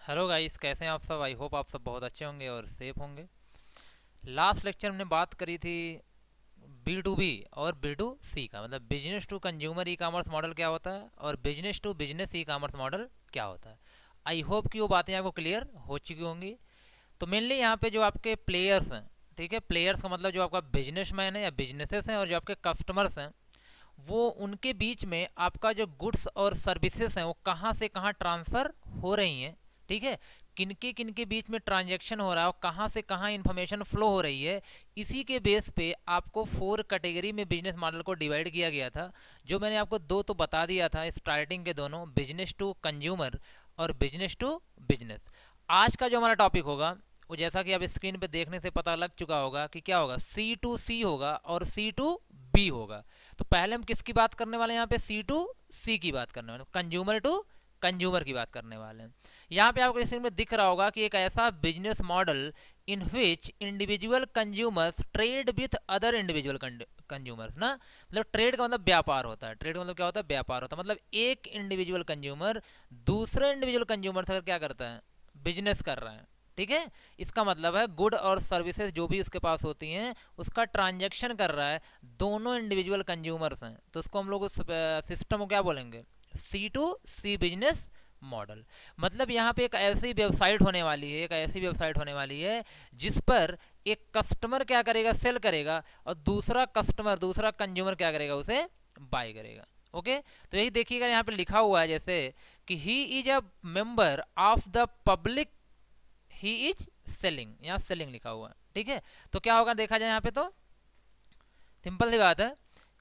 Hello guys, कैसे हैं आप सब। आई होप आप सब बहुत अच्छे होंगे और सेफ होंगे। लास्ट लेक्चर में बात करी थी बी टू बी और बी टू सी का, मतलब business to consumer e commerce model क्या होता है और business to business e commerce model क्या होता है। आई होप कि वो बातें आपको क्लियर हो चुकी होंगी। तो मेनली यहाँ पे जो आपके प्लेयर्स हैं, ठीक है, प्लेयर्स का मतलब जो आपका बिजनेसमैन है या बिजनेसेस हैं, और जो आपके कस्टमर्स हैं, वो उनके बीच में आपका जो गुड्स और सर्विसेज हैं वो कहाँ से कहाँ ट्रांसफ़र हो रही हैं, ठीक है, किनके बीच में ट्रांजैक्शन हो रहा है और कहाँ से कहाँ इन्फॉर्मेशन फ्लो हो रही है। इसी के बेस पे आपको 4 कैटेगरी में बिजनेस मॉडल को डिवाइड किया गया था। जो मैंने आपको दो तो बता दिया था स्टार्टिंग के, दोनों बिजनेस टू कंज्यूमर और बिजनेस टू बिजनेस। आज का जो हमारा टॉपिक होगा वो, जैसा कि आप स्क्रीन पे देखने से पता लग चुका होगा कि क्या होगा, सी टू सी होगा और सी टू बी होगा। तो पहले हम किसकी बात करने वाले हैं, यहाँ पे सी टू सी की बात करने वाले, कंज्यूमर टू कंज्यूमर की बात करने वाले हैं। यहाँ पे आपको स्क्रीन में दिख रहा होगा कि एक ऐसा business model in which individual consumers trade with other individual consumers ना, मतलब ट्रेड का मतलब व्यापार होता है। ट्रेड का मतलब क्या होता है, व्यापार होता है। मतलब एक इंडिविजुअल कंज्यूमर दूसरे इंडिविजुअल कंज्यूमर से क्या करता है, बिजनेस कर रहा है, ठीक है। इसका मतलब है गुड और सर्विसेज जो भी उसके पास होती हैं उसका ट्रांजैक्शन कर रहा है, दोनों इंडिविजुअल कंज्यूमर्स हैं, तो उसको हम लोग उस सिस्टम को क्या बोलेंगे, C to C business model. मतलब यहाँ पे एक ऐसी वेबसाइट होने वाली है, एक ऐसी वेबसाइट होने वाली है जिस पर एक कस्टमर क्या करेगा, सेल करेगा, और दूसरा कस्टमर, दूसरा कंज्यूमर क्या करेगा, उसे बाय करेगा। ओके, तो यही देखिएगा यहाँ पे लिखा हुआ है जैसे कि he is a member of the public, he is selling, यहाँ सेलिंग लिखा हुआ है, ठीक है। तो क्या होगा देखा जाए यहाँ पे, तो सिंपल सी बात है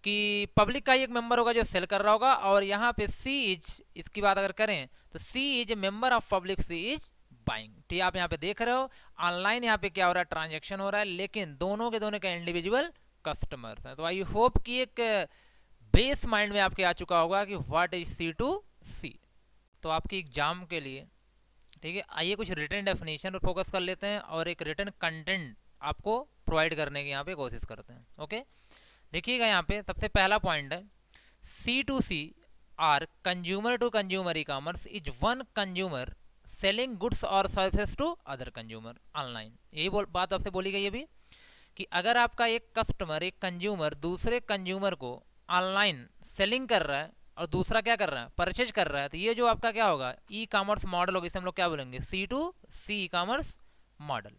कि पब्लिक का ही एक मेंबर होगा जो सेल कर रहा होगा, और यहाँ पे सी इज, इसकी बात अगर करें तो she is a member of public, she is buying. ठीक, आप यहाँ पे देख रहे हो ऑनलाइन यहाँ पे क्या हो रहा है, ट्रांजेक्शन हो रहा है, लेकिन दोनों के दोनों का इंडिविजुअल कस्टमर्स हैं। तो आई होप कि एक बेस माइंड में आपके आ चुका होगा कि व्हाट इज सी टू सी। तो आपकी एग्जाम के लिए, ठीक है, आइए कुछ रिटर्न डेफिनेशन पर फोकस कर लेते हैं और एक रिटर्न कंटेंट आपको प्रोवाइड करने की यहाँ पे कोशिश करते हैं। ओके, देखिएगा यहाँ पे सबसे पहला पॉइंट है, C to C are consumer to consumer e commerce is one consumer selling goods और services to other consumer online. यही बात आपसे बोली गई अभी कि अगर आपका एक कस्टमर, एक कंज्यूमर दूसरे कंज्यूमर को ऑनलाइन सेलिंग कर रहा है और दूसरा क्या कर रहा है, परचेज कर रहा है, तो ये जो आपका क्या होगा, ई कॉमर्स मॉडल होगा। इसे हम लोग क्या बोलेंगे, C to C e commerce model.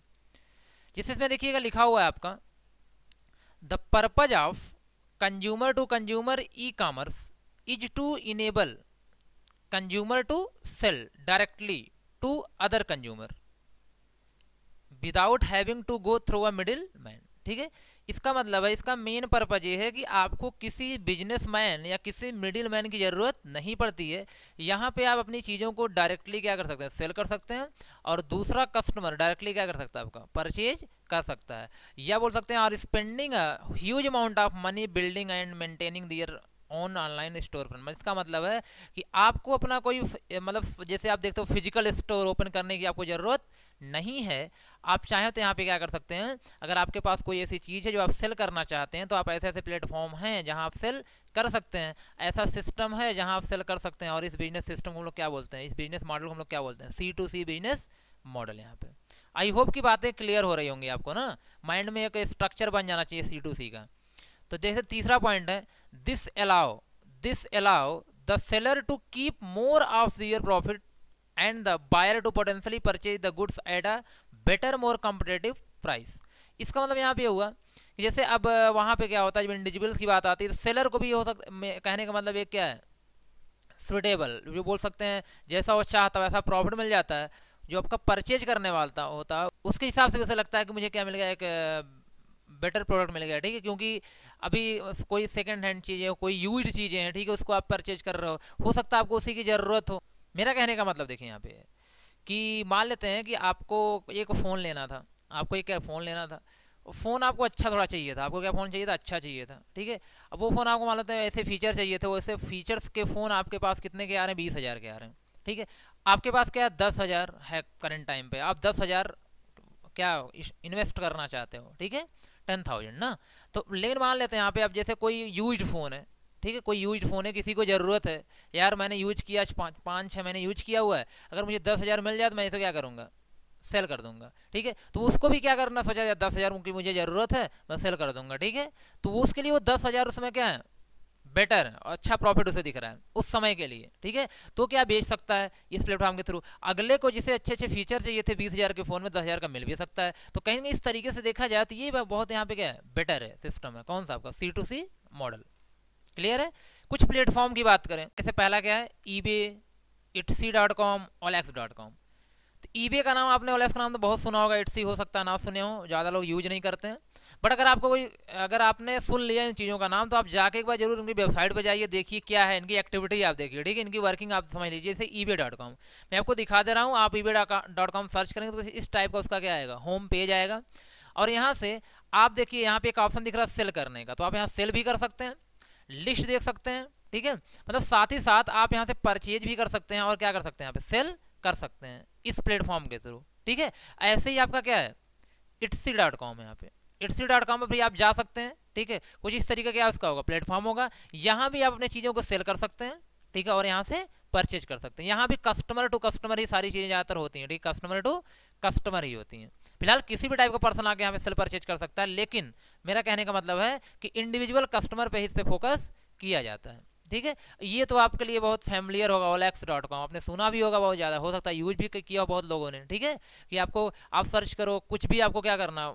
जिसमें देखिएगा लिखा हुआ है आपका, the purpose of consumer to consumer e commerce is to enable consumer to sell directly to other consumer without having to go through a middle man. ठीक है, इसका मतलब है, इसका मेन पर्पज ये है कि आपको किसी बिजनेसमैन या किसी मिडिल मैन की ज़रूरत नहीं पड़ती है। यहाँ पे आप अपनी चीज़ों को डायरेक्टली क्या कर सकते हैं, सेल कर सकते हैं, और दूसरा कस्टमर डायरेक्टली क्या कर सकता है, आपका परचेज कर सकता है, या बोल सकते हैं और spending a huge amount of money building and maintaining their on online store पर। इसका मतलब है कि आपको अपना कोई मतलब जैसे आप देखते हो फिजिकल स्टोर ओपन करने की आपको ज़रूरत नहीं है। आप चाहें तो यहाँ पे क्या कर सकते हैं, अगर आपके पास कोई ऐसी चीज़ है जो आप सेल करना चाहते हैं, तो आप ऐसे ऐसे प्लेटफॉर्म हैं जहाँ आप सेल कर सकते हैं, ऐसा सिस्टम है जहाँ आप सेल कर सकते हैं। और इस बिजनेस सिस्टम को हम लोग क्या बोलते हैं, इस बिजनेस मॉडल को हम लोग क्या बोलते हैं, सी टू सी बिजनेस मॉडल। यहाँ पे आई होप की बातें क्लियर हो रही होंगी आपको ना, माइंड में एक स्ट्रक्चर बन जाना चाहिए सी टू सी का। तो जैसे तीसरा पॉइंट है, this allow the seller to keep more of their profit and the buyer to potentially purchase the goods at a better more competitive price. इसका मतलब यहाँ पे हुआ कि जैसे अब वहाँ पे क्या होता है, जब इंडिविजुअल्स की बात आती है तो सेलर को भी हो सकता, कहने का मतलब एक क्या है, सुटेबल जो बोल सकते हैं, जैसा वो चाहता है वैसा प्रॉफिट मिल जाता है। जो आपका परचेज करने वाला होता है उसके हिसाब से वैसे लगता है कि मुझे क्या मिल गया, एक बेटर प्रोडक्ट मिल गया, ठीक है, क्योंकि अभी कोई सेकंड हैंड चीज़ें, कोई यूज्ड चीज़ें हैं, ठीक है, उसको आप परचेज कर रहे हो सकता है आपको उसी की ज़रूरत हो। मेरा कहने का मतलब देखिए यहाँ पे कि मान लेते हैं कि आपको एक फ़ोन लेना था, आपको एक फ़ोन लेना था, फ़ोन आपको अच्छा थोड़ा चाहिए था, आपको क्या फ़ोन चाहिए था, अच्छा चाहिए था, ठीक है। अब वो फ़ोन आपको मान लेते हैं ऐसे फीचर चाहिए थे, वैसे फीचर्स के फ़ोन आपके पास कितने के आ रहे हैं, 20,000 के आ रहे हैं, ठीक है। आपके पास क्या 10,000 है करंट टाइम पे, आप 10,000 क्या इन्वेस्ट करना चाहते हो, ठीक है, 10,000 ना। तो लेकिन मान लेते हैं यहाँ पे आप जैसे कोई यूज्ड फ़ोन है, ठीक है, कोई यूज फ़ोन है, किसी को ज़रूरत है, यार मैंने यूज किया 5-6 महीने यूज किया हुआ है, अगर मुझे 10,000 मिल जाए तो मैं इसे क्या करूँगा, सेल कर दूंगा। ठीक है, तो उसको भी क्या करना सोचा, 10,000 की मुझे ज़रूरत है, मैं सेल कर दूंगा। ठीक है, तो उसके लिए वो 10,000 उसमें क्या है, बेटर अच्छा प्रॉफिट उसे दिख रहा है उस समय के लिए। ठीक है, तो क्या बेच सकता है इस प्लेटफॉर्म के थ्रू। अगले को जिसे अच्छे अच्छे फीचर चाहिए थे 20,000 के फ़ोन में 10,000 का मिल भी सकता है। तो कहीं ना इस तरीके से देखा जाए तो ये बहुत यहाँ पे क्या है, बेटर है सिस्टम है। कौन सा आपका C2C मॉडल। क्लियर है। कुछ प्लेटफॉर्म की बात करें, जैसे पहला क्या है, eBay, etsy.com, OLX.com। तो eBay का नाम आपने, OLX का नाम तो बहुत सुना होगा, Etsy हो सकता है ना सुने हो, ज़्यादा लोग यूज नहीं करते हैं। बट अगर आपने सुन लिया इन चीज़ों का नाम, तो आप जाके एक बार जरूर इनकी वेबसाइट पे जाइए, देखिए क्या है इनकी एक्टिविटी, आप देखिए। ठीक है, इनकी वर्किंग आप समझ लीजिए। जैसे eBay.com मैं आपको दिखा दे रहा हूँ, आप eBay.com सर्च करेंगे तो इस टाइप का उसका क्या आएगा, होम पेज आएगा। और यहाँ से आप देखिए, यहाँ पे एक ऑप्शन दिख रहा है सेल करने का, तो आप यहाँ सेल भी कर सकते हैं, लिस्ट देख सकते हैं। ठीक है, मतलब साथ ही साथ आप यहाँ से परचेज भी कर सकते हैं और क्या कर सकते हैं, यहाँ पे सेल कर सकते हैं इस प्लेटफॉर्म के थ्रू। ठीक है, ऐसे ही आपका क्या है, etsy.com है, यहाँ पे etsy.com पर भी आप जा सकते हैं। ठीक है, कुछ इस तरीके का उसका होगा, प्लेटफॉर्म होगा, यहाँ भी आप अपने चीज़ों को सेल कर सकते हैं। ठीक है, और यहाँ से परचेज कर सकते हैं। यहाँ भी कस्टमर टू कस्टमर ही सारी चीज़ें ज़्यादातर होती हैं। ठीक है, कस्टमर टू कस्टमर ही होती हैं। फिलहाल किसी भी टाइप का पर्सन आके यहाँ पे सेल परचेज कर सकता है, लेकिन मेरा कहने का मतलब है कि इंडिविजुअल कस्टमर पे ही इस पे फोकस किया जाता है। ठीक है, ये तो आपके लिए बहुत फैमिलियर होगा, OLX.com आपने सुना भी होगा बहुत ज़्यादा, हो सकता है यूज भी किया बहुत लोगों ने। ठीक है, कि आपको आप सर्च करो कुछ भी, आपको क्या करना,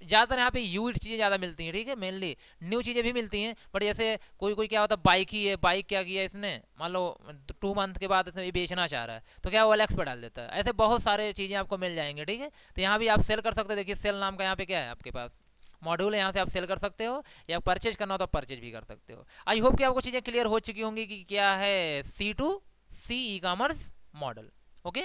ज़्यादातर यहाँ पे यूज चीज़ें ज़्यादा मिलती हैं। ठीक है, मेनली न्यू चीज़ें भी मिलती हैं, बट जैसे कोई क्या होता है, बाइक ही है, बाइक क्या किया इसने, मान लो 2 मंथ के बाद इसमें बेचना चाह रहा है, तो क्या OLX पर डाल देता है। ऐसे बहुत सारे चीज़ें आपको मिल जाएंगे। ठीक है, तो यहाँ भी आप सेल कर सकते हो। देखिए सेल नाम का यहाँ पे क्या है आपके पास मॉड्यूल है, यहाँ से आप सेल कर सकते हो, या परचेज करना हो तो परचेज भी कर सकते हो। आई होप कि आपको चीज़ें क्लियर हो चुकी होंगी कि क्या है C2C e commerce model. Okay,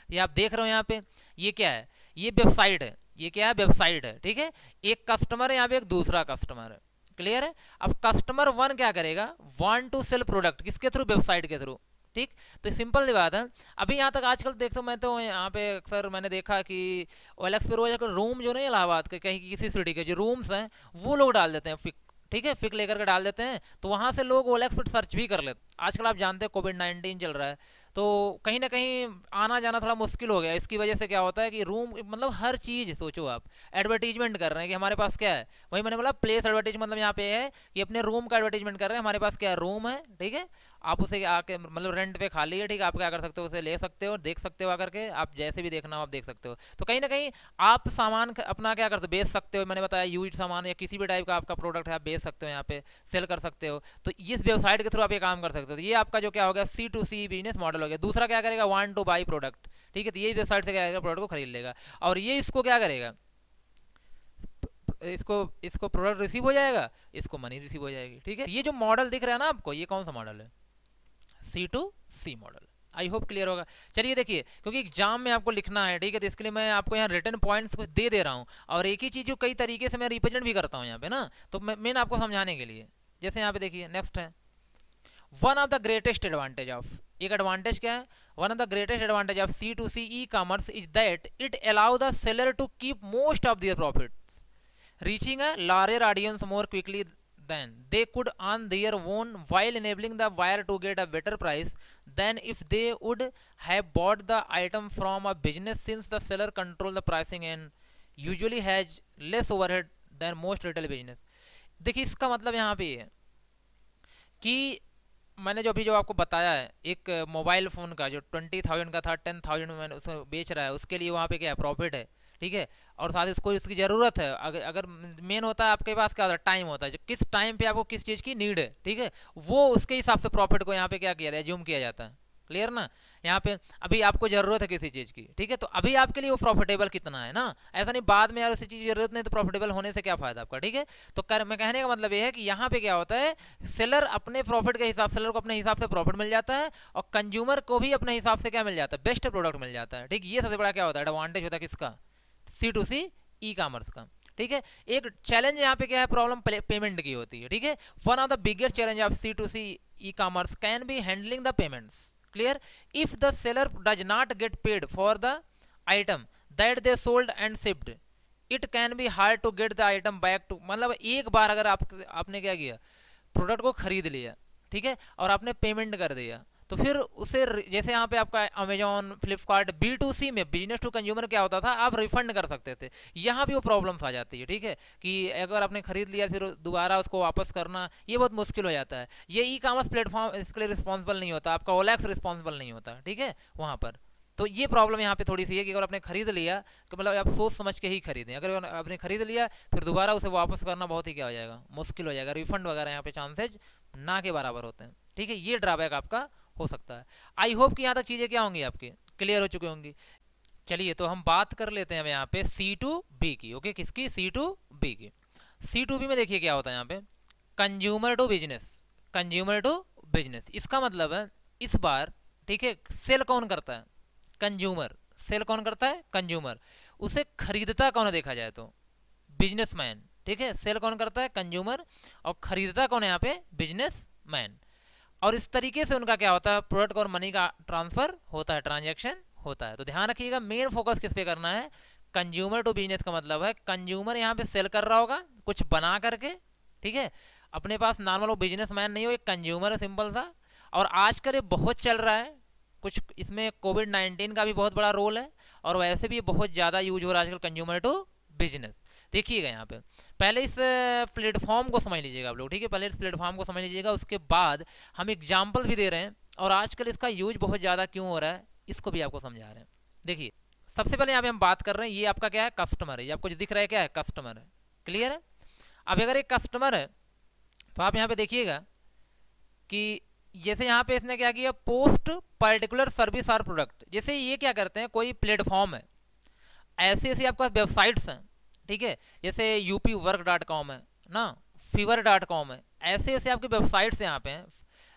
ये आप देख रहे हो यहाँ पे, ये क्या है, ये वेबसाइट है, ये क्या है, वेबसाइट है। ठीक है, एक कस्टमर है यहाँ पे, एक दूसरा कस्टमर है। क्लियर है। अब कस्टमर 1 क्या करेगा, वांट टू सेल प्रोडक्ट, किसके थ्रू, वेबसाइट के थ्रू। ठीक, तो सिंपल सी बात है। अभी यहाँ तक आजकल देखता हूँ मैं, तो यहाँ पे अक्सर मैंने देखा कि OLX पे रोज रूम जो नहीं, इलाहाबाद के कहीं किसी सिटी के जो रूम्स हैं वो लोग डाल देते हैं फिक। ठीक है, फिक लेकर के डाल देते हैं, तो वहाँ से लोग OLX पर सर्च भी कर लेते हैं। आजकल आप जानते हैं कोविड-19 चल रहा है, तो कहीं ना कहीं आना जाना थोड़ा मुश्किल हो गया। इसकी वजह से क्या होता है कि रूम, मतलब हर चीज़ सोचो आप, एडवर्टीजमेंट कर रहे हैं कि हमारे पास क्या है, वही मैंने बोला प्लेस एडवर्टीज, मतलब यहाँ पे है कि अपने रूम का एडवर्टीजमेंट कर रहे हैं, हमारे पास क्या है, रूम है। ठीक है, आप उसे आके मतलब रेंट पे खाली है। ठीक है, आप क्या कर सकते हो, उसे ले सकते हो, देख सकते हो आकर के, आप जैसे भी देखना हो आप देख सकते हो। तो कहीं ना कहीं आप सामान अपना क्या कर सकते हो, बेच सकते हो। मैंने बताया यूज सामान या किसी भी टाइप का आपका प्रोडक्ट है, आप बेच सकते हो, यहाँ पे सेल कर सकते हो। तो इस वेबसाइट के थ्रू आप ये काम कर सकते हो। तो ये आपका जो क्या हो गया, C2C बिजनेस मॉडल हो गया। दूसरा क्या करेगा, वांट टू बाई प्रोडक्ट। ठीक है, तो ये वेबसाइट से क्या करेगा, प्रोडक्ट को खरीद लेगा, और ये इसको क्या करेगा, इसको प्रोडक्ट रिसीव हो जाएगा, इसको मनी रिसीव हो जाएगी। ठीक है, ये जो मॉडल दिख रहा है ना आपको, ये कौन सा मॉडल है, C2C model. I hope clear होगा। चलिए देखिए, क्योंकि एग्जाम में आपको लिखना है, ठीक है, तो इसके लिए मैं आपको यहाँ रिटन पॉइंट्स कुछ दे रहा हूँ, और एक ही चीज़ को कई तरीके से मैं रिप्रेजेंट भी करता हूँ यहाँ पे ना, तो मेन आपको समझाने के लिए। जैसे यहाँ पे देखिए नेक्स्ट है, one of the greatest advantage of, एक एडवांटेज क्या है, one of the greatest advantage of C2C e commerce is that it allow the seller to keep most of their profits, reaching a larger audience more quickly than they could on their own, while enabling the buyer to get a better price than if they would have bought the item from a business, since the seller control the pricing and usually has less overhead than most retail business। देखिए इसका मतलब यहाँ पे है कि मैंने जो आपको बताया है, एक मोबाइल फ़ोन का जो 20,000 का था, 10,000 में मैंने उसमें बेच रहा है, उसके लिए वहाँ पे क्या है, प्रॉफिट है। ठीक है, और साथ ही उसको इसकी ज़रूरत है। अगर मेन होता है आपके पास क्या होता है, टाइम होता है, किस टाइम पे आपको किस चीज़ की नीड है। ठीक है, वो उसके हिसाब से प्रॉफिट को यहाँ पे क्या किया जाता है, एज्यूम किया जाता है। क्लियर ना, यहाँ पे अभी आपको ज़रूरत है किसी चीज़ की, ठीक है, तो अभी आपके लिए वो प्रॉफिटेबल कितना है ना, ऐसा नहीं बाद में यार उसी चीज़ की जरूरत नहीं तो प्रॉफिटेबल होने से क्या फ़ायदा आपका। ठीक है, तो मैं कहने का मतलब ये है कि यहाँ पे क्या होता है, सेलर अपने प्रॉफिट के हिसाब, सेलर को अपने हिसाब से प्रॉफिट मिल जाता है, और कंज्यूमर को भी अपने हिसाब से क्या मिल जाता है, बेस्ट प्रोडक्ट मिल जाता है। ठीक, ये सबसे बड़ा क्या होता है, एडवांटेज होता है किसका, C2C ई कॉमर्स का। ठीक है, एक चैलेंज यहाँ पे क्या है, प्रॉब्लम पेमेंट की होती है। ठीक है, one of the biggest challenge of C2C e commerce can be handling the payments. Clear, if the seller does not get paid for the item that they sold and shipped, it can be hard to get the item back to, मतलब एक बार अगर आपने क्या किया, product को खरीद लिया, ठीक है, और आपने पेमेंट कर दिया, तो फिर उसे जैसे यहाँ पे आपका अमेजोन, फ्लिपकार्ट, B2C में बिजनेस टू कंज्यूमर क्या होता था, आप रिफंड कर सकते थे। यहाँ भी वो प्रॉब्लम्स आ जाती है, ठीक है, कि अगर आपने खरीद लिया फिर दोबारा उसको वापस करना ये बहुत मुश्किल हो जाता है। ये ई कॉमर्स प्लेटफॉर्म इसके लिए रिस्पॉन्सिबल नहीं होता, आपका OLX रिस्पॉन्सिबल नहीं होता, ठीक है, वहाँ पर। तो ये प्रॉब्लम यहाँ पे थोड़ी सी है कि अगर आपने खरीद लिया तो मतलब आप सोच समझ के ही खरीदें। अगर आपने खरीद लिया फिर दोबारा उसे वापस करना बहुत ही क्या हो जाएगा, मुश्किल हो जाएगा। रिफंड वगैरह यहाँ पे चांसेज ना के बराबर होते हैं, ठीक है, ये ड्रॉबैक आपका हो सकता है। आई होप कि यहाँ तक चीज़ें क्या होंगी आपकी क्लियर हो चुकी होंगी। चलिए तो हम बात कर लेते हैं यहाँ पे C2B की। ओके, किसकी? C2B की। C2B में देखिए क्या होता है यहाँ पे, consumer to business, consumer to business. इसका मतलब है इस बार, ठीक है, सेल कौन करता है? कंज्यूमर। सेल कौन करता है? कंज्यूमर। उसे खरीदता कौन है देखा जाए तो? बिजनेसमैन, ठीक है। सेल कौन करता है? कंज्यूमर। और खरीदता कौन है यहाँ पे? बिजनेसमैन। और इस तरीके से उनका क्या होता है, प्रोडक्ट और मनी का ट्रांसफर होता है, ट्रांजैक्शन होता है। तो ध्यान रखिएगा, मेन फोकस किस पे करना है? कंज्यूमर टू बिजनेस का मतलब है कंज्यूमर यहाँ पे सेल कर रहा होगा कुछ बना करके, ठीक है, अपने पास नॉर्मल वो बिजनेसमैन नहीं हो, एक कंज्यूमर है सिंपल सा। और आजकल ये बहुत चल रहा है, कुछ इसमें कोविड-19 का भी बहुत बड़ा रोल है, और वैसे भी बहुत ज़्यादा यूज हो रहा है आजकल कंज्यूमर टू बिजनेस। देखिएगा यहाँ पे पहले इस प्लेटफॉर्म को समझ लीजिएगा आप लोग, ठीक है, पहले इस प्लेटफॉर्म को समझ लीजिएगा, उसके बाद हम एग्जाम्पल भी दे रहे हैं और आजकल इसका यूज बहुत ज़्यादा क्यों हो रहा है इसको भी आपको समझा रहे हैं। देखिए सबसे पहले यहाँ पे हम बात कर रहे हैं, ये आपका क्या है? कस्टमर है। ये आपको जो दिख रहा है क्या है? कस्टमर है। क्लियर है? अब अगर एक कस्टमर है तो आप यहाँ पे देखिएगा कि जैसे यहाँ पे इसने क्या किया, पोस्ट पर्टिकुलर सर्विस और प्रोडक्ट। जैसे ये क्या करते हैं, कोई प्लेटफॉर्म है, ऐसे ऐसे आपके पास वेबसाइट्स हैं, ठीक है, जैसे upwork.com है ना, fiverr.com है, ऐसे ऐसे आपके वेबसाइट्स यहाँ पे हैं।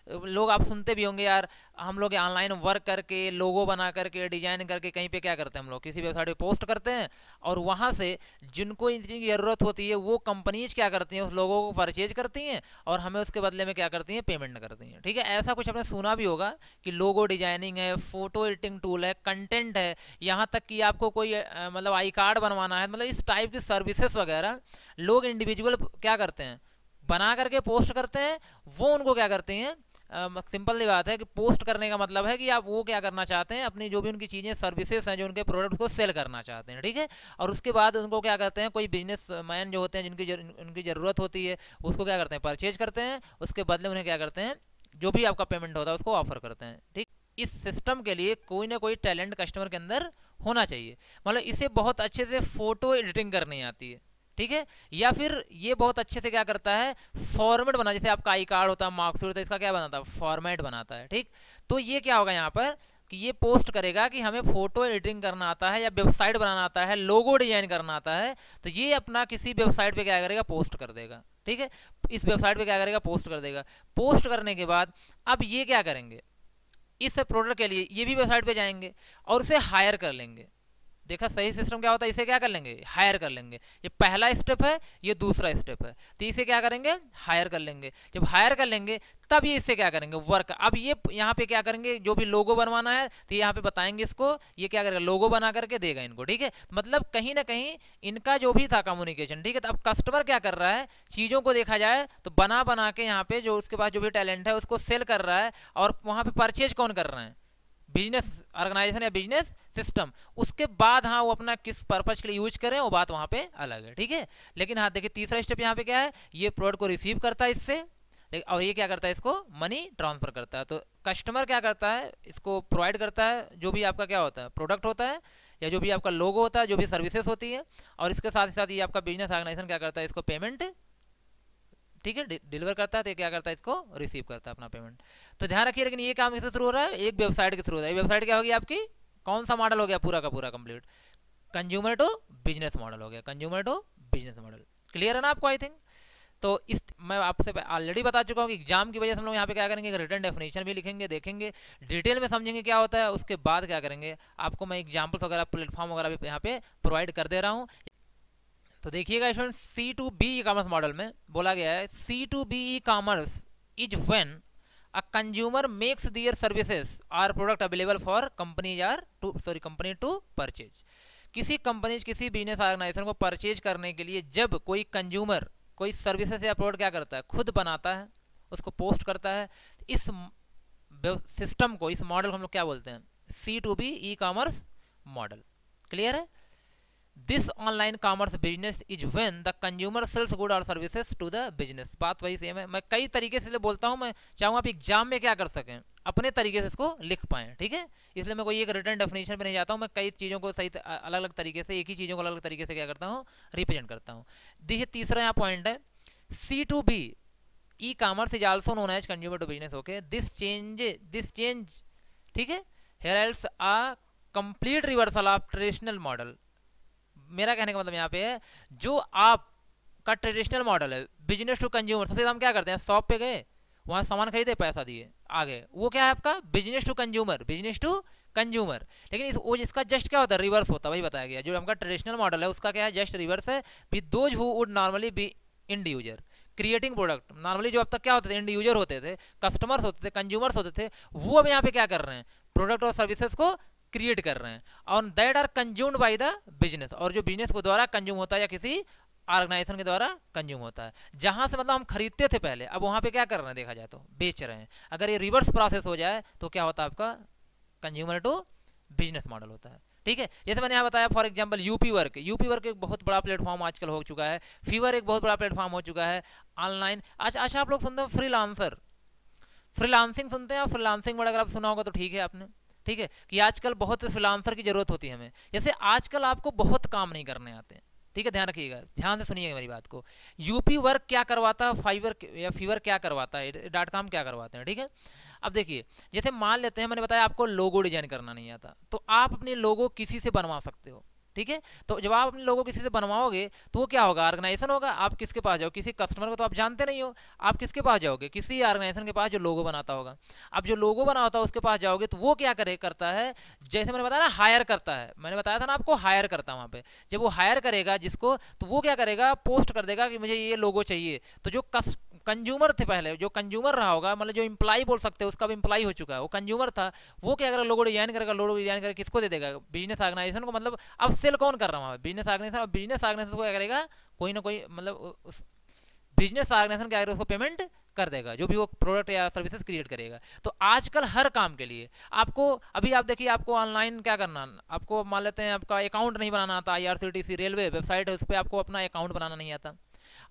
लोग आप सुनते भी होंगे यार, हम लोग ऑनलाइन वर्क करके लोगो बना करके डिजाइन करके कहीं पे क्या करते हैं, हम लोग किसी वेबसाइट पे पोस्ट करते हैं, और वहाँ से जिनको इन चीज़ की ज़रूरत होती है वो कंपनीज क्या करती हैं, उस लोगों को परचेज करती हैं और हमें उसके बदले में क्या करती हैं, पेमेंट करती हैं, ठीक है। ऐसा कुछ आपने सुना भी होगा कि लोगो डिजाइनिंग है, फोटो एडिटिंग टूल है, कंटेंट है, यहाँ तक कि आपको कोई मतलब आई कार्ड बनवाना है, मतलब इस टाइप की सर्विसेज वगैरह लोग इंडिविजुअल क्या करते हैं, बना करके पोस्ट करते हैं। वो उनको क्या करते हैं, सिंपल सी बात है कि पोस्ट करने का मतलब है कि आप वो क्या करना चाहते हैं, अपनी जो भी उनकी चीज़ें सर्विसेज हैं, जो उनके प्रोडक्ट्स को सेल करना चाहते हैं, ठीक है। और उसके बाद उनको क्या करते हैं, कोई बिजनेस मैन जो होते हैं उनकी ज़रूरत होती है, उसको क्या करते हैं, परचेज करते हैं, उसके बदले उन्हें क्या करते हैं, जो भी आपका पेमेंट होता है उसको ऑफर करते हैं, ठीक। इस सिस्टम के लिए कोई ना कोई टैलेंट कस्टमर के अंदर होना चाहिए। मतलब इसे बहुत अच्छे से फोटो एडिटिंग करनी आती है, ठीक है, या फिर ये बहुत अच्छे से क्या करता है, फॉर्मेट बना, जैसे आपका आई कार्ड होता है, मार्कशीट होता है, इसका क्या बनाता है, फॉर्मेट बनाता है, ठीक। तो ये क्या होगा यहाँ पर कि ये पोस्ट करेगा कि हमें फोटो एडिटिंग करना आता है या वेबसाइट बनाना आता है, लोगो डिजाइन करना आता है, तो ये अपना किसी वेबसाइट पे क्या करेगा, पोस्ट कर देगा, ठीक है। इस वेबसाइट पे क्या करेगा, पोस्ट कर देगा। पोस्ट करने के बाद अब ये क्या करेंगे, इस प्रोडक्ट के लिए ये भी वेबसाइट पे जाएंगे और उसे हायर कर लेंगे। देखा सही सिस्टम क्या होता है, इसे क्या कर लेंगे, हायर कर लेंगे। ये पहला स्टेप है, ये दूसरा स्टेप है, तो इसे क्या करेंगे, हायर कर लेंगे। जब हायर कर लेंगे तब ये इससे क्या करेंगे, वर्क। अब ये यहाँ पे क्या करेंगे, जो भी लोगो बनवाना है तो यहाँ पे बताएंगे इसको, ये क्या करेगा, लोगो बना करके देगा इनको, ठीक है। मतलब कहीं ना कहीं इनका जो भी था कम्युनिकेशन, ठीक है। तो अब कस्टमर क्या कर रहा है, चीज़ों को देखा जाए तो बना बना के यहाँ पे जो उसके पास जो भी टैलेंट है उसको सेल कर रहा है, और वहाँ पे परचेज कौन कर रहे हैं, बिजनेस ऑर्गेनाइजेशन या बिजनेस सिस्टम। उसके बाद हाँ वो अपना किस पर्पज के लिए यूज करें वो बात वहाँ पे अलग है, ठीक है। लेकिन हाँ देखिए तीसरा स्टेप यहाँ पे क्या है, ये प्रोडक्ट को रिसीव करता है इससे, और ये क्या करता है, इसको मनी ट्रांसफर करता है। तो कस्टमर क्या करता है, इसको प्रोवाइड करता है जो भी आपका क्या होता है, प्रोडक्ट होता है या जो भी आपका लोगो होता है, जो भी सर्विसेज होती है, और इसके साथ ही साथ ये आपका बिजनेस ऑर्गेनाइजेशन क्या करता है, इसको पेमेंट, ठीक है, डिलीवर करता है, तो क्या करता है, इसको रिसीव करता है अपना पेमेंट। तो ध्यान रखिए, लेकिन ये काम किससे शुरू हो रहा है, एक वेबसाइट के थ्रू हो रहा है। वेबसाइट क्या होगी आपकी, कौन सा मॉडल हो गया, पूरा का पूरा complete consumer to business model हो गया, consumer to business model. Clear है ना आपको, आई थिंक। तो इस मैं आपसे ऑलरेडी बता चुका हूँ कि एग्जाम की वजह से हम लोग यहाँ पे क्या करेंगे, रिटर्न डेफिनेशन भी लिखेंगे, देखेंगे डिटेल में, समझेंगे क्या होता है। उसके बाद क्या करेंगे, आपको मैं एग्जाम्पल्स वगैरह प्लेटफॉर्म वगैरह भी यहाँ पे प्रोवाइड कर दे रहा हूँ। तो देखिएगा student, C2B e commerce model में बोला गया है, C2B e commerce is when a consumer makes their services or product available for company to purchase. किसी कंपनी, किसी बिजनेस ऑर्गेनाइजेशन को परचेज करने के लिए जब कोई कंज्यूमर कोई सर्विसेज या प्रोडक्ट क्या करता है, खुद बनाता है, उसको पोस्ट करता है। इस सिस्टम को, इस मॉडल को हम लोग क्या बोलते हैं? C2B e commerce model. Clear है? This online commerce business is when the consumer sells good और सर्विसेज टू द बिजनेस। बात वही सेम है। मैं कई तरीके से बोलता हूँ, मैं चाहूँगा आप एग्जाम में क्या कर सकें, अपने तरीके से इसको लिख पाएँ, ठीक है? इसलिए मैं कोई एक रिटर्न डेफिनेशन पे नहीं जाता हूँ, मैं कई चीज़ों को सही अलग अलग तरीके से, एक ही चीज़ों को अलग अलग तरीके से क्या करता हूँ, रिप्रेजेंट करता हूँ। देखिए तीसरा यहाँ पॉइंट है, C2B e commerce is also known as consumer to business. Okay, this change, ठीक है, heralds a complete reversal of traditional model. मेरा कहने का मतलब यहाँ पे है, जो आपका ट्रेडिशनल मॉडल है बिजनेस टू कंज्यूमर, सबसे हम क्या करते हैं, शॉप पे गए, वहाँ सामान खरीदे, पैसा दिए, आ गए, वो क्या है आपका business to consumer, business to consumer. लेकिन वो इसका जस्ट क्या होता है, रिवर्स होता है। वही बताया गया, जो हमका ट्रेडिशनल मॉडल है उसका क्या है, जस्ट रिवर्स है। With those who would normally be end user creating product. Normally जो अब तक क्या होते थे, इंड यूजर होते थे, कस्टमर्स होते थे, कंज्यूमर्स होते थे, वो अब यहाँ पे क्या कर रहे हैं, प्रोडक्ट और सर्विसेज को क्रिएट कर रहे हैं, और that are consumed by the business, और जो बिजनेस को द्वारा कंज्यूम होता है या किसी ऑर्गेनाइजेशन के द्वारा कंज्यूम होता है। जहां से मतलब हम खरीदते थे पहले, अब वहां पे क्या कर रहे हैं, देखा जाए तो बेच रहे हैं। अगर ये रिवर्स प्रोसेस हो जाए तो क्या होता है, आपका कंज्यूमर टू बिजनेस मॉडल होता है। ठीक है, जैसे मैंने यहाँ बताया फॉर एग्जांपल यूपी वर्क एक बहुत बड़ा प्लेटफॉर्म आजकल हो चुका है, फीवर एक बहुत बड़ा प्लेटफॉर्म हो चुका है ऑनलाइन। अच्छा आप लोग सुनते हो फ्रीलांसिंग सुनते हैं? फ्रीलांसिंग वर्ड अगर आप सुना होगा तो ठीक है आपने, ठीक है, कि आजकल बहुत फ्रीलांसर की जरूरत होती है हमें। जैसे आजकल आपको बहुत काम नहीं करने आते हैं, ठीक है, ध्यान रखिएगा, ध्यान से सुनिएगा मेरी बात को। यूपी वर्क क्या करवाता है, फाइवर या फीवर क्या करवाता है, .com क्या करवाते हैं, ठीक है। अब देखिए, जैसे मान लेते हैं मैंने बताया आपको लोगो डिजाइन करना नहीं आता, तो आप अपने लोगो किसी से बनवा सकते हो, ठीक है। तो जब आप अपने लोगो किसी से बनवाओगे तो वो क्या होगा, ऑर्गेनाइजेशन होगा। आप किसके पास जाओ, किसी कस्टमर को तो आप जानते नहीं हो, आप किसके पास जाओगे, किसी ऑर्गेनाइजेशन के पास जो लोगो बनाता होगा। अब जो लोगो बना होता है उसके पास जाओगे तो वो क्या करता है, जैसे मैंने बताया ना, हायर करता है, मैंने बताया था ना आपको, हायर करता है वहाँ पे। जब वो हायर करेगा जिसको, तो वो क्या करेगा, पोस्ट कर देगा कि मुझे ये लोगो चाहिए। तो जो कंज्यूमर थे पहले, जो कंज्यूमर रहा होगा, मतलब जो इंप्लाई बोल सकते हैं, उसका भी इंप्लाई हो चुका है, वो कंज्यूमर था, वो क्या करेगा, लोगो डिजाइन करेगा। लोगो डिजाइन करके किसको दे देगा, बिजनेस ऑर्गेनाइजेशन को। मतलब अब सेल कौन कर रहा है, बिजनेस ऑर्गेनाइजेशन। बिजनेस ऑर्गेनाइजेशन को क्या करेगा, कोई ना कोई, मतलब बिजनेस ऑर्गेनाइजेशन क्या करेगा, उसको पेमेंट कर देगा, जो भी वो प्रोडक्ट या सर्विसेज क्रिएट करेगा। तो आजकल हर काम के लिए आपको, अभी आप देखिए, आपको ऑनलाइन क्या करना, आपको मान लेते हैं आपका अकाउंट नहीं बनाना आता, IRCTC रेलवे वेबसाइट है, उस पर आपको अपना अकाउंट बनाना नहीं आता।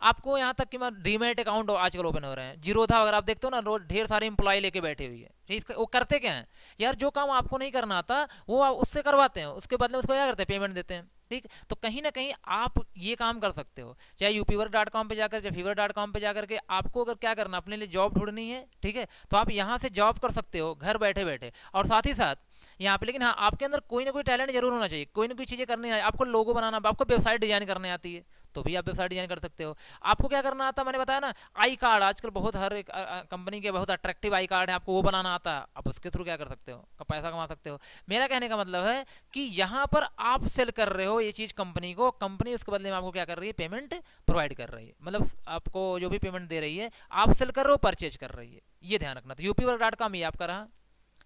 आपको यहाँ तक कि डीमेट अकाउंट आजकल ओपन हो रहे हैं। जीरोधा अगर आप देखते हो ना, रोज ढेर सारे इंप्लॉय लेके बैठे हुए हैं, वो करते क्या हैं यार, जो काम आपको नहीं करना आता वो उससे करवाते हैं, उसके बदले उसको क्या करते हैं, पेमेंट देते हैं। ठीक, तो कहीं ना कहीं आप ये काम कर सकते हो, चाहे यूपीवर्क.com पे जाकर, चाहे फीवर.com पे जाकर के। आपको अगर क्या करना, अपने लिए जॉब ढूंढनी है, ठीक है, तो आप यहाँ से जॉब कर सकते हो घर बैठे बैठे, और साथ ही साथ यहाँ पे। लेकिन हाँ, आपके अंदर कोई ना कोई टैलेंट जरूर होना चाहिए, कोई ना कोई चीज़ें करनी है। आपको लोगो बनाना, आपको वेबसाइट डिजाइन करने आती है तो भी आप वेबसाइट डिजाइन कर सकते हो। आपको क्या करना आता, मैंने बताया ना, आई कार्ड आजकल बहुत, हर एक कंपनी के बहुत अट्रैक्टिव आई कार्ड है, आपको वो बनाना आता है, आप उसके थ्रू क्या कर सकते हो, पैसा कमा सकते हो। मेरा कहने का मतलब है कि यहाँ पर आप सेल कर रहे हो ये चीज़ कंपनी को, कंपनी उसके बदले में आपको क्या कर रही है, पेमेंट प्रोवाइड कर रही है। मतलब आपको जो भी पेमेंट दे रही है, आप सेल कर रहे हो, परचेज कर रही है, ये ध्यान रखना। तो यूपीवर्क.com ये आपका रहा,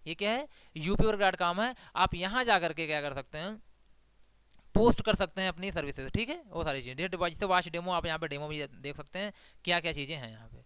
ये क्या है, यूपीवर्क.com है। आप यहाँ जा करके क्या कर सकते हैं, पोस्ट कर सकते हैं अपनी सर्विसेज, ठीक है, वो सारी चीज़ें। जैसे वॉच डेमो, आप यहाँ पे डेमो भी देख सकते हैं क्या क्या चीज़ें हैं यहाँ पे।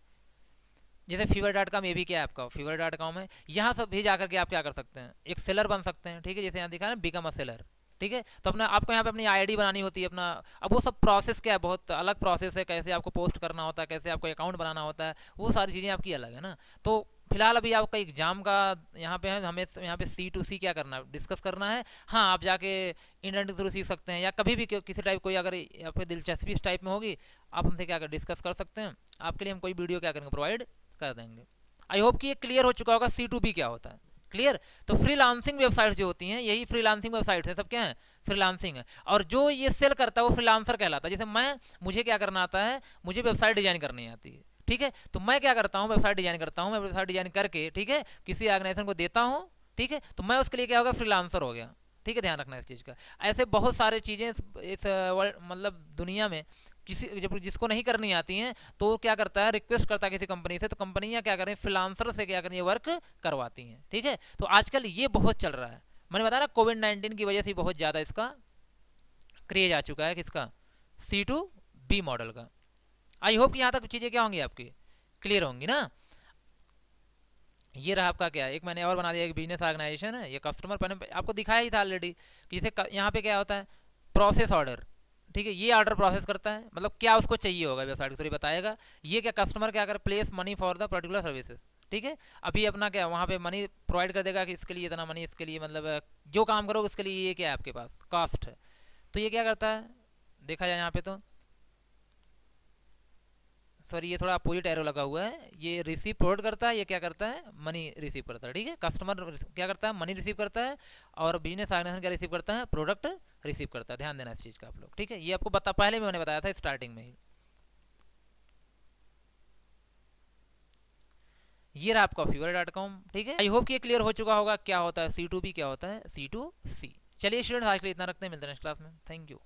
जैसे फीवर.com, ये भी क्या है आपका फीवर.com है। यहाँ सब भी जाकर के आप क्या कर सकते हैं, एक सेलर बन सकते हैं, ठीक है, जैसे यहाँ दिखा ना, बिकम अ सेलर, ठीक है। तो अपना, आपको यहाँ पे अपनी आईडी बनानी होती है अपना। अब वो सब प्रोसेस क्या है, बहुत अलग प्रोसेस है, कैसे आपको पोस्ट करना होता है, कैसे आपको अकाउंट बनाना होता है, वो सारी चीज़ें आपकी अलग है ना। तो फिलहाल अभी आपका एग्जाम का यहाँ पे है, हमें यहाँ पे C2C क्या करना है, डिस्कस करना है। हाँ, आप जाके इंटरनेट के थ्रू सीख सकते हैं, या कभी भी किसी टाइप कोई अगर यहाँ पे दिलचस्पी इस टाइप में होगी, आप हमसे क्या कर डिस्कस कर सकते हैं। आपके लिए हम कोई वीडियो क्या करेंगे, प्रोवाइड कर देंगे। आई होप कि ये क्लियर हो चुका होगा C2B क्या होता है, क्लियर। तो फ्रीलांसिंग वेबसाइट जो होती हैं, यही फ्रीलांसिंग वेबसाइट है, सब क्या है, फ्रीलांसिंग है। और जो ये सेल करता है वो फ्रीलांसर कहलाता है। जैसे मुझे क्या करना आता है, मुझे वेबसाइट डिजाइन करनी आती है, ठीक है, तो मैं क्या करता हूँ, वेबसाइट डिजाइन करता हूँ। मैं वेबसाइट डिजाइन करके, ठीक है, किसी ऑर्गेनाइजेशन को देता हूँ, ठीक है, तो मैं उसके लिए क्या होगा, फ्रीलांसर हो गया, ठीक है, ध्यान रखना इस चीज़ का। ऐसे बहुत सारे चीज़ें इस वर्ल्ड, मतलब दुनिया में, जब जिसको नहीं करनी आती हैं तो क्या करता है, रिक्वेस्ट करता है किसी कंपनी से, तो कंपनियां क्या करें, फ्रीलांसर से क्या करें, ये वर्क करवाती हैं, ठीक है। तो आजकल ये बहुत चल रहा है, मैंने बताया ना, कोविड-19 की वजह से बहुत ज़्यादा इसका क्रेज आ चुका है, किसका, C2B मॉडल का। आई होप कि यहाँ तक चीज़ें क्या होंगी आपकी, क्लियर होंगी ना। ये रहा आपका क्या, एक मैंने और बना दिया, एक बिजनेस ऑर्गेनाइजेशन है, ये कस्टमर मैंने आपको दिखाया ही था ऑलरेडी कि जैसे यहाँ पे क्या होता है, प्रोसेस ऑर्डर, ठीक है, ये ऑर्डर प्रोसेस करता है, मतलब क्या उसको चाहिए होगा वेबसाइट थ्रू बताएगा। ये क्या कस्टमर क्या अगर place money for the particular services, ठीक है, अभी अपना क्या वहाँ पे मनी प्रोवाइड कर देगा कि इसके लिए इतना मनी, इसके लिए मतलब जो काम करोगे उसके लिए ये क्या है आपके पास कॉस्ट है। तो ये क्या करता है, देखा जाए यहाँ पे तो सॉरी ये थोड़ा अपोजिट एरो लगा हुआ है, ये रिसीव प्रोवाइड करता है, ये क्या करता है मनी रिसीव करता है, ठीक है, कस्टमर क्या करता है मनी रिसीव करता है, और बिजनेस ऑर्गेनाइजेशन क्या रिसीव करता है, प्रोडक्ट रिसीव करता है। ध्यान देना इस चीज़ का आप लोग, ठीक है, ये आपको बता पहले भी मैंने बताया था स्टार्टिंग में ही। ये रहा आपका fiverr.com, ठीक है, आई होप कि ये क्लियर हो चुका होगा क्या होता है C2B, क्या होता है C2C। चलिए स्टूडेंट्स आज के लिए इतना रखते हैं, मिलते हैं नेक्स्ट क्लास में, थैंक यू।